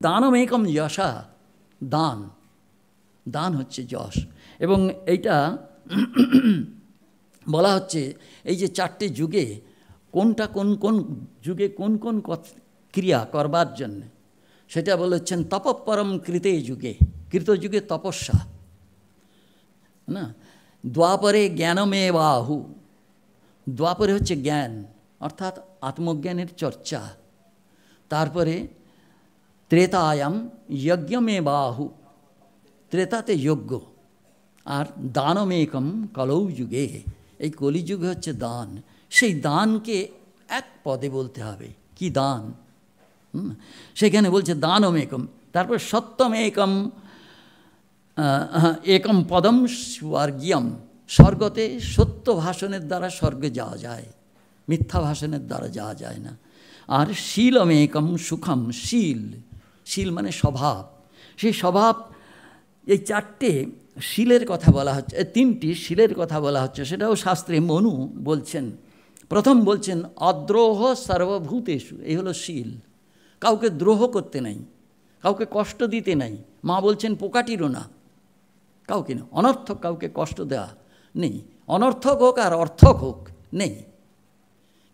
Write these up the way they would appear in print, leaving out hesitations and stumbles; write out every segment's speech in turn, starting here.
দানমেকম যশা, দান, দান হচ্ছে যশ। এবং এইটা বলা হচ্ছে এই যে চারটে যুগে কোনটা কোন কোন যুগে কোন কোন ক্রিয়া করবার জন্য, সেটা বলেছেন তপঃপরম কৃতে যুগে, কৃতযুগে তপস্যা না, দ্বাপরে জ্ঞানমেবাহু, দ্বাপরে হচ্ছে জ্ঞান অর্থাৎ আত্মজ্ঞানের চর্চা, তারপরে ত্রেতায়াম যজ্ঞমেবাহু, ত্রেতাতে যজ্ঞ, আর দানমেকম কলৌ যুগে, এই কলিযুগে হচ্ছে দান। সেই দানকে এক পদে বলতে হবে, কি দান, সেখানে বলছে দানমেকম। তারপর সত্যমেকম একম পদম স্বর্গীয়ম, স্বর্গতে সত্য ভাষণের দ্বারা স্বর্গে যাওয়া যায়, মিথ্যা ভাষণের দ্বারা যাওয়া যায় না। আর শীলমেকম সুখম, শীল, শীল মানে স্বভাব, সেই স্বভাব, এই চারটে শীলের কথা বলা হচ্ছে, তিনটি শীলের কথা বলা হচ্ছে, সেটাও শাস্ত্রে মনু বলছেন। প্রথম বলছেন অদ্রোহ সর্বভূতেষু, এই হলো শীল, কাউকে দ্রোহ করতে নাই, কাউকে কষ্ট দিতে নাই। মা বলছেন পোকাটিরও না, কাউকে না, অনর্থক কাউকে কষ্ট দেওয়া নেই, অনর্থক হোক আর অর্থক হোক নেই,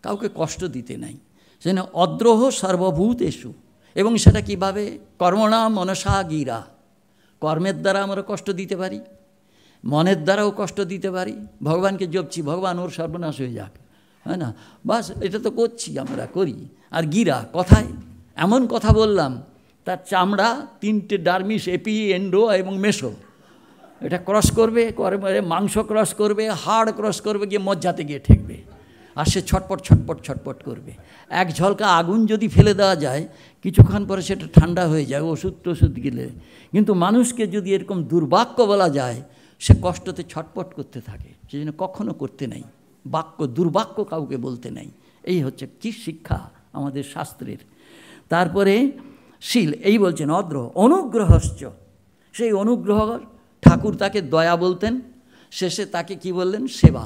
কাউকে কষ্ট দিতে নাই। সেজন্য অদ্রোহ সর্বভূতেষু। এবং সেটা কীভাবে? কর্মণা মনসা গিরা, কর্মের দ্বারা আমরা কষ্ট দিতে পারি, মনের দ্বারাও কষ্ট দিতে পারি। ভগবানকে জপছি, ভগবান ওর সর্বনাশ হয়ে যাক, হয় না, বাস এটা তো করছি, আমরা করি। আর গিরা, কথায় এমন কথা বললাম, তার চামড়া তিনটে ডার্মিস, এপি, এন্ডো এবং মেসো, এটা ক্রস করবে, মাংস ক্রস করবে, হাড় ক্রস করবে, গিয়ে মজ্জাতে গিয়ে ঠেকবে, আর সে ছটপট ছটপট ছটপট করবে। এক ঝলকা আগুন যদি ফেলে দেওয়া যায়, কিছুক্ষণ পরে সেটা ঠান্ডা হয়ে যায় ওষুধ টষুধ গেলে। কিন্তু মানুষকে যদি এরকম দুর্বাক্য বলা যায়, সে কষ্টতে ছটপট করতে থাকে। সেই জন্য কখনো করতে নেই বাক্য, দুর্বাক্য কাউকে বলতে নেই। এই হচ্ছে কি শিক্ষা আমাদের শাস্ত্রের। তারপরে শীল, এই বলছেন অদ্র অনুগ্রহশ্চ, সেই অনুগ্রহ, ঠাকুর তাকে দয়া বলতেন, শেষে তাকে কি বললেন? সেবা।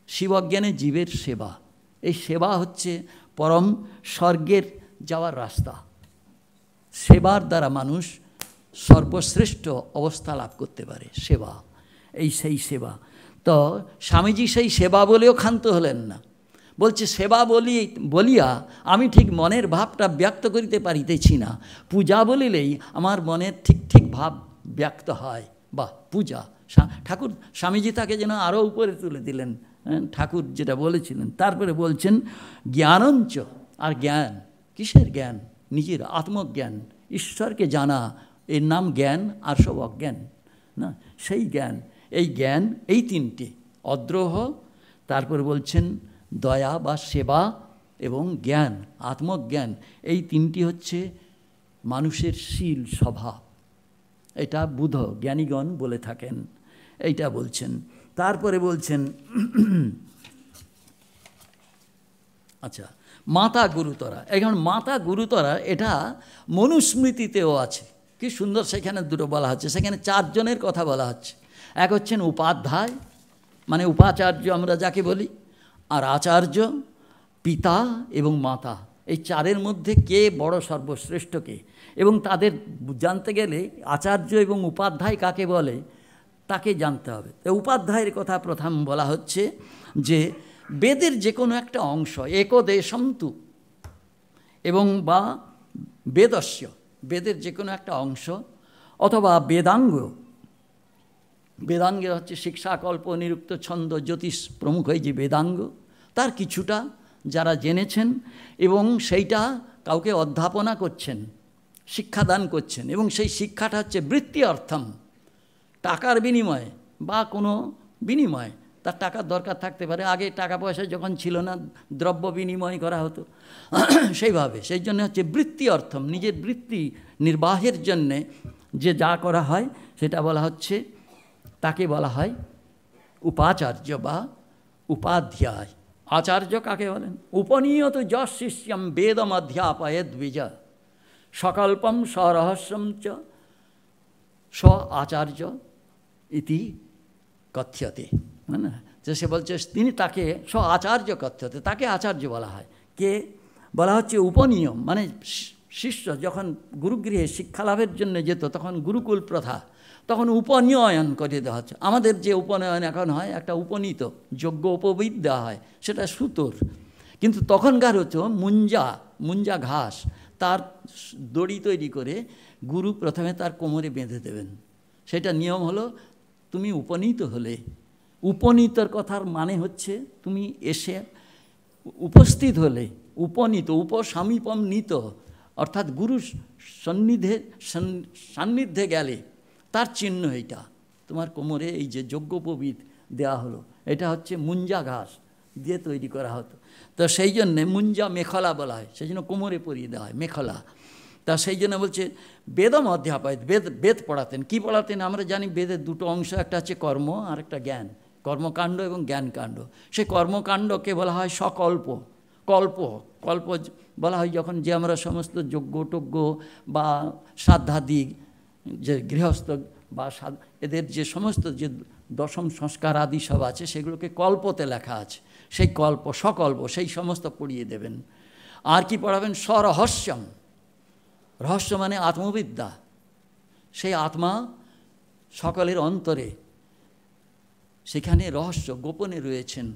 শিবজ্ঞানে জীবের সেবা, এই সেবা হচ্ছে পরম স্বর্গের যাওয়ার রাস্তা। সেবার দ্বারা মানুষ সর্বশ্রেষ্ঠ অবস্থা লাভ করতে পারে, সেবা, এই সেই সেবা। তো স্বামীজি সেই সেবা বলেও ক্ষান্ত হলেন না, বলছে সেবা বলিয়া আমি ঠিক মনের ভাবটা ব্যক্ত করিতে পারিতেছি না, পূজা বলিলেই আমার মনের ঠিক ঠিক ভাব ব্যক্ত হয়। বা পূজা, ঠাকুর স্বামীজি তাকে যেন আরও উপরে তুলে দিলেন, ঠাকুর যেটা বলেছিলেন। তারপরে বলছেন জ্ঞানঞ্চ, আর জ্ঞান, কিসের জ্ঞান? নিজের আত্মজ্ঞান, ঈশ্বরকে জানা, এর নাম জ্ঞান, আর সব অজ্ঞান না, সেই জ্ঞান। এই জ্ঞান, এই তিনটে, অদ্রোহ, তারপরে বলছেন দয়া বা সেবা, এবং জ্ঞান, আত্মজ্ঞান, এই তিনটি হচ্ছে মানুষের শীল স্বভাব। এটা বুধ জ্ঞানীগণ বলে থাকেন, এইটা বলছেন। তারপরে বলছেন আচ্ছা, মাতা গুরুতরা। এখন মাতা গুরুতরা এটা মনুস্মৃতিতেও আছে, কি সুন্দর সেখানে দুটো বলা হচ্ছে। সেখানে চারজনের কথা বলা হচ্ছে। এক হচ্ছেন উপাধ্যায়, মানে উপাচার্য আমরা যাকে বলি, আর আচার্য, পিতা এবং মাতা। এই চারের মধ্যে কে বড়, সর্বশ্রেষ্ঠ কে? এবং তাদের জানতে গেলে আচার্য এবং উপাধ্যায় কাকে বলে তাকে জানতে হবে। তো উপাধ্যায়ের কথা প্রথম বলা হচ্ছে যে বেদের যে কোনো একটা অংশ, একদেশম তু, এবং বা বেদস্য, বেদের যে কোনো একটা অংশ, অথবা বেদাঙ্গ, বেদাঙ্গে হচ্ছে শিক্ষা, কল্প, নিরুক্ত, ছন্দ, জ্যোতিষ প্রমুখ, এই যে বেদাঙ্গ, তার কিছুটা যারা জেনেছেন এবং সেইটা কাউকে অধ্যাপনা করছেন, শিক্ষাদান করছেন, এবং সেই শিক্ষাটা হচ্ছে বৃত্তি অর্থম, টাকার বিনিময়ে বা কোনো বিনিময়ে, তার টাকার দরকার থাকতে পারে। আগে টাকা পয়সা যখন ছিল না, দ্রব্য বিনিময় করা হতো সেইভাবে। সেই জন্য হচ্ছে বৃত্তি অর্থম, নিজের বৃত্তি নির্বাহের জন্যে যে যা করা হয় সেটা বলা হচ্ছে, তাকে বলা হয় উপাচার্য বা উপাধ্যায়। আচার্য কাকে বলেন? উপনীয়ত যশ শিষ্যম বেদম অধ্যাপয়েদ দ্বিজ সকল্পম স্বরহস্যম চ স আচার্য ইতি কথ্যতে। না, সে বলছে তিনি তাকে আচার্য কথ্যতে, তাকে আচার্য বলা হয়। কে বলা হচ্ছে? উপনিয়ম, মানে শিষ্য যখন গুরুগৃহে শিক্ষালাভের জন্য যেত তখন গুরুকুল প্রথা, তখন উপনয়ন করে দেওয়া হচ্ছে। আমাদের যে উপনয়ন এখন হয়, একটা উপনীত যোগ্য উপবিদ দেওয়া হয়, সেটা সুতোর, কিন্তু তখনকার হচ্ছে মুঞ্জা ঘাস, তার দড়ি তৈরি করে গুরু প্রথমে তার কোমরে বেঁধে দেবেন। সেটা নিয়ম হলো, তুমি উপনীত হলে, উপনীতর কথার মানে হচ্ছে তুমি এসে উপস্থিত হলে, উপনীত, উপসামীপম নীত, অর্থাৎ গুরু সান্নিধ্যে গেলে তার চিহ্ন এইটা। তোমার কোমরে এই যে যজ্ঞোপবীত দেওয়া হলো, এটা হচ্ছে মুঞ্জা ঘাস দিয়ে তৈরি করা হতো। তো সেই জন্যে মুঞ্জা মেখলা বলা হয়, সেই জন্য কোমরে পরিয়ে দেওয়া হয় মেখলা। তা সেই জন্য বলছে বেদম অধ্যাপক, বেদ পড়াতেন। কি পড়াতেন? আমরা জানি বেদের দুটো অংশ, একটা হচ্ছে কর্ম আর একটা জ্ঞান, কর্মকাণ্ড এবং জ্ঞানকাণ্ড। সেই কর্মকাণ্ডকে বলা হয় সকল্প, কল্প বলা হয় যখন যে আমরা সমস্ত যজ্ঞ টজ্ঞ বা শ্রাদ্ধাদি, যে গৃহস্থ বা এদের যে সমস্ত যে দশম সংস্কার আদি সব আছে, সেগুলোকে কল্পতে লেখা আছে। সেই কল্প সকল্প সেই সমস্ত পড়িয়ে দেবেন। আর কি পড়াবেন? স্বরহস্যম, রহস্য মানে আত্মবিদ্যা। সেই আত্মা সকলের অন্তরে, সেখানে রহস্য গোপনে রয়েছেন।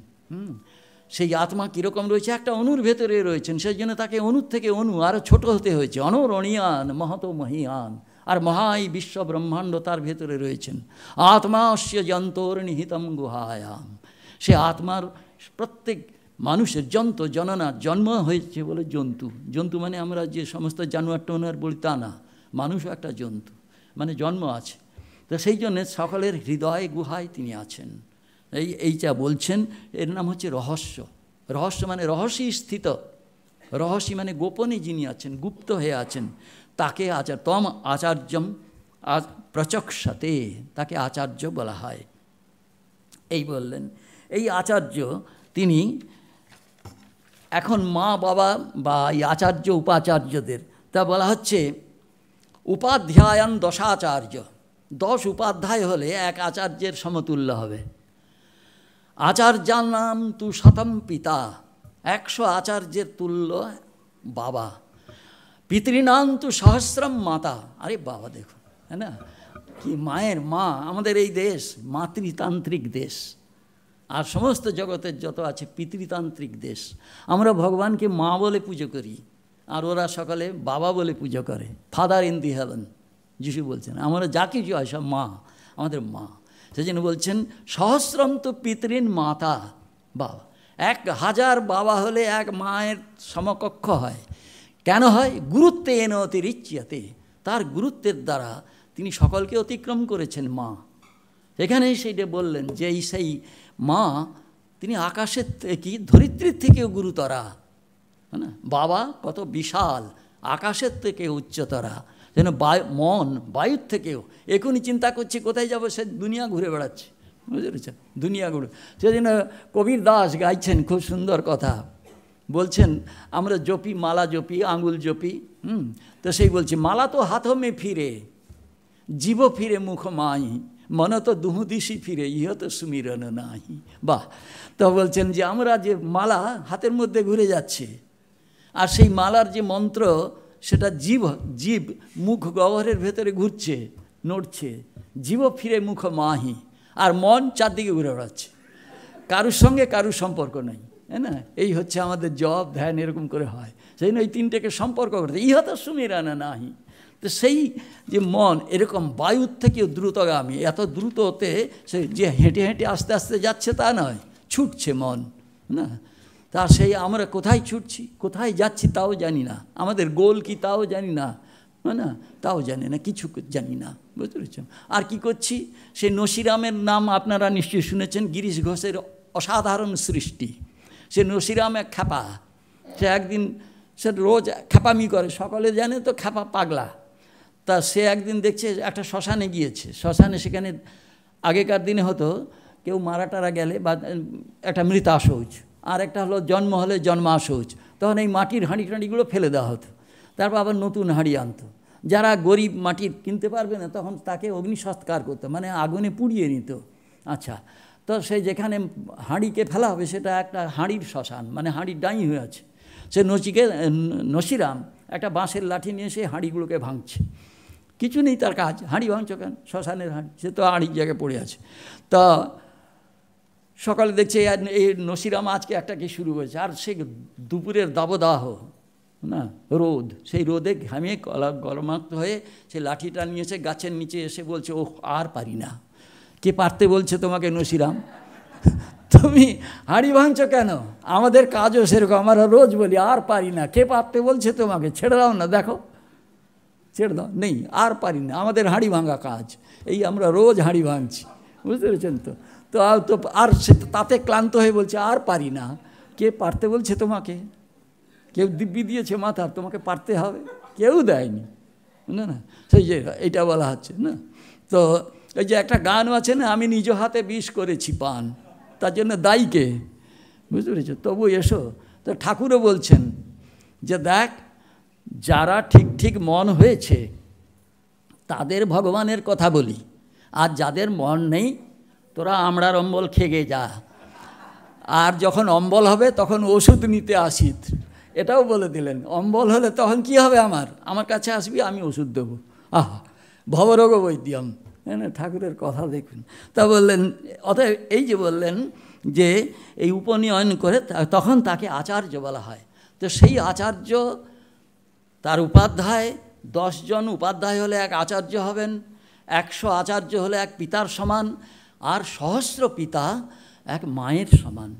সেই আত্মা কীরকম রয়েছে? একটা অণুর ভেতরে রয়েছেন, সেই জন্য তাকে অণুর থেকে অণু আরও ছোট হতে হয়েছে। অনরণীয়ান মহত মহীয়ান, আর মহাই বিশ্ব ব্রহ্মাণ্ড তার ভেতরে রয়েছেন। আত্মা অস্য যন্তর নিহিতম গুহায়াম। সে আত্মার প্রত্যেক মানুষের জননা, জন্ম হয়েছে বলে জন্তু মানে আমরা যে সমস্ত জানোয়ার টানোয়ার বলি তা না, মানুষও একটা জন্তু, মানে জন্ম আছে। তো সেই জন্যে সকলের হৃদয় গুহায় তিনি আছেন। এইটা বলছেন, এর নাম হচ্ছে রহস্য। রহস্য মানে রহস্যই স্থিত, রহস্যই মানে গোপনে যিনি আছেন, গুপ্ত হয়ে আছেন, তাকে তম আচার্যম প্রচক্ষতে, তাকে আচার্য বলা হয়। এই বললেন, এই আচার্য তিনি এখন মা বাবা বা এই আচার্য উপাচার্যদের তা বলা হচ্ছে উপাধ্যায়ান দশাচার্য। 10 উপাধ্যায় হলে এক আচার্যের সমতুল্য হবে। আচার্যার নাম তু শতম পিতা, 100 আচার্যের তুল্য বাবা। পিতৃনাম তু সহস্রম মাতা। আরে বাবা দেখুন, হ্যাঁ না, কি মায়ের মা। আমাদের এই দেশ মাতৃতান্ত্রিক দেশ, আর সমস্ত জগতের যত আছে পিতৃতান্ত্রিক দেশ। আমরা ভগবানকে মা বলে পুজো করি, আর ওরা সকালে বাবা বলে পুজো করে। ফাদার ইন দি হেভেন, যিশু বলছেন আমরা যা কিছু হয় সব মা, আমাদের মা। সেই জন্য বলছেন সহস্রম তো পিতৃন মাতা, বাবা। 1000 বাবা হলে এক মায়ের সমকক্ষ হয়। কেন হয়? গুরুত্বে এন অতিরিচ্যতে, তার গুরুত্বের দ্বারা তিনি সকলকে অতিক্রম করেছেন মা। এখানেই সেইটা বললেন যে সেই মা তিনি আকাশের থেকে, ধরিত্রীর থেকেও গুরুতরা, হ্যাঁ না। বাবা কত বিশাল, আকাশের থেকে উচ্চতরা, যেন মন বায়ুর থেকেও। এখনই চিন্তা করছি কোথায় যাব, সে দুনিয়া ঘুরে বেড়াচ্ছে, বুঝতে পেরেছেন, দুনিয়া ঘুরে। সেজন্য কবির দাস গাইছেন খুব সুন্দর কথা, বলছেন আমরা জপি, মালা জপি, আঙুল জপি, তো সেই বলছি মালা তো হাত মে ফিরে, জীব ফিরে মুখ মাই, মন তো দুহু দিশি ফিরে, ইহ তো সুমিরন নাহি। বাহ! তো বলছেন যে আমরা যে মালা হাতের মধ্যে ঘুরে যাচ্ছে, আর সেই মালার যে মন্ত্র সেটা জীব মুখ গহ্বরের ভেতরে ঘুরছে, নড়ছে। জীব ফিরে মুখ মাহি, আর মন চারদিকে ঘুরে বেড়াচ্ছে, কারুর সঙ্গে কারুর সম্পর্ক নেই, হ্যাঁ না। এই হচ্ছে আমাদের জপ ধ্যান, এরকম করে হয়। সেই জন্য এই তিনটেকে সম্পর্ক করতে, ইহ তো সুমিরানা নাহি। তো সেই যে মন এরকম বায়ুর থেকেও দ্রুতগামী, এত দ্রুততে সে যে হেঁটে হেঁটে আস্তে আস্তে যাচ্ছে তা নয়, ছুটছে মন, না। তা সেই আমরা কোথায় ছুটছি, কোথায় যাচ্ছি তাও জানি না, আমাদের গোল কি তাও জানি না, না, তাও জানি না, কিছু জানি না, বুঝতে পেরেছেন। আর কি করছি? সে নসিরামের নাম আপনারা নিশ্চয়ই শুনেছেন, গিরিশ ঘোষের অসাধারণ সৃষ্টি। সে নসিরাম এক খ্যাপা, সে একদিন সে রোজ খ্যাপামি করে, সকলে জানে তো খ্যাপা পাগলা। তা সে একদিন দেখছে একটা শ্মশানে গিয়েছে, শ্মশানে সেখানে আগেকার দিনে হতো কেউ মারা টারা গেলে বা একটা মৃতা শৌচ, আর একটা হলো জন্ম হলে জন্মা শৌচ। তখন এই মাটির হাঁড়ি টাঁড়িগুলো ফেলে দেওয়া হতো, তারপর আবার নতুন হাঁড়ি আনতো। যারা গরিব মাটির কিনতে পারবে না তখন তাকে অগ্নিসৎকার করতো, মানে আগুনে পুড়িয়ে নিত। আচ্ছা, তো সে যেখানে হাঁড়িকে ফেলা হবে সেটা একটা হাঁড়ির শ্মশান, মানে হাঁড়ির ডাঁই হয়ে আছে। সে নসিরাম একটা বাঁশের লাঠি নিয়ে সে হাঁড়িগুলোকে ভাঙছে, কিছু নেই তার কাজ, হাঁড়ি ভাঙছো কেন, শ্মশানের হাঁড়ি, সে তো হাঁড়ির জায়গায় পড়ে আছে। তা সকালে দেখছে এই নসিরাম আজকে একটা কি শুরু হয়েছে, আর সে দুপুরের দাবদাহ না, রোদ, সেই রোদে ঘামিয়ে গরমাক্ত হয়ে সে লাঠিটা নিয়েছে, গাছের নিচে এসে বলছে, ও আর পারি না। কে পারতে বলছে তোমাকে নসিরাম, তুমি হাঁড়ি ভাঙছো কেন? আমাদের কাজও সেরকম, আমরা রোজ বলি আর পারি না, কে পারতে বলছে তোমাকে, ছেড়ে দাও না, দেখো ছেড়ে দাও, নেই আর পারি না, আমাদের হাঁড়ি ভাঙা কাজ, এই আমরা রোজ হাঁড়ি ভাঙছি, বুঝতে পেরেছেন তো। তো আর সে তাতে ক্লান্ত হয়ে বলছে আর পারি না, কে পারতে বলছে তোমাকে, কেউ দিব্যি দিয়েছে মাথার তোমাকে পারতে হবে, কেউ দেয়নি, না না, সেই যে এইটা বলা হচ্ছে না। তো এই যে একটা গান আছে না, আমি নিজ হাতে বিষ করেছি পান, তার জন্য দায়ীকে, বুঝতে পেরেছো, তবু এসো। তো ঠাকুরও বলছেন যে দেখ, যারা ঠিক ঠিক মন হয়েছে তাদের ভগবানের কথা বলি, আর যাদের মন নেই তোরা আমড়ার অম্বল খেয়ে যা, আর যখন অম্বল হবে তখন ওষুধ নিতে আসিস, এটাও বলে দিলেন। অম্বল হলে তখন কি হবে, আমার কাছে আসবি, আমি ওষুধ দেবো, আহা ভবরোগ বৈদ্যম, হ্যাঁ না, ঠাকুরের কথা দেখুন। তা বললেন, অতএব এই যে বললেন যে এই উপনয়ন করে তখন তাকে আচার্য বলা হয়। তো সেই আচার্য, তার উপাধ্যায়, 10 জন উপাধ্যায় হলে এক আচার্য হবেন, 100 আচার্য হলে এক পিতার সমান, আর সহস্র পিতা এক মায়ের সমান,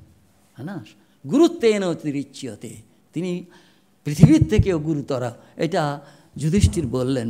হ্যাঁ না, গুরুত্বেন অতিরিচ্যতে, তিনি পৃথিবীর থেকেও গুরুতর, এটা যুধিষ্ঠির বললেন।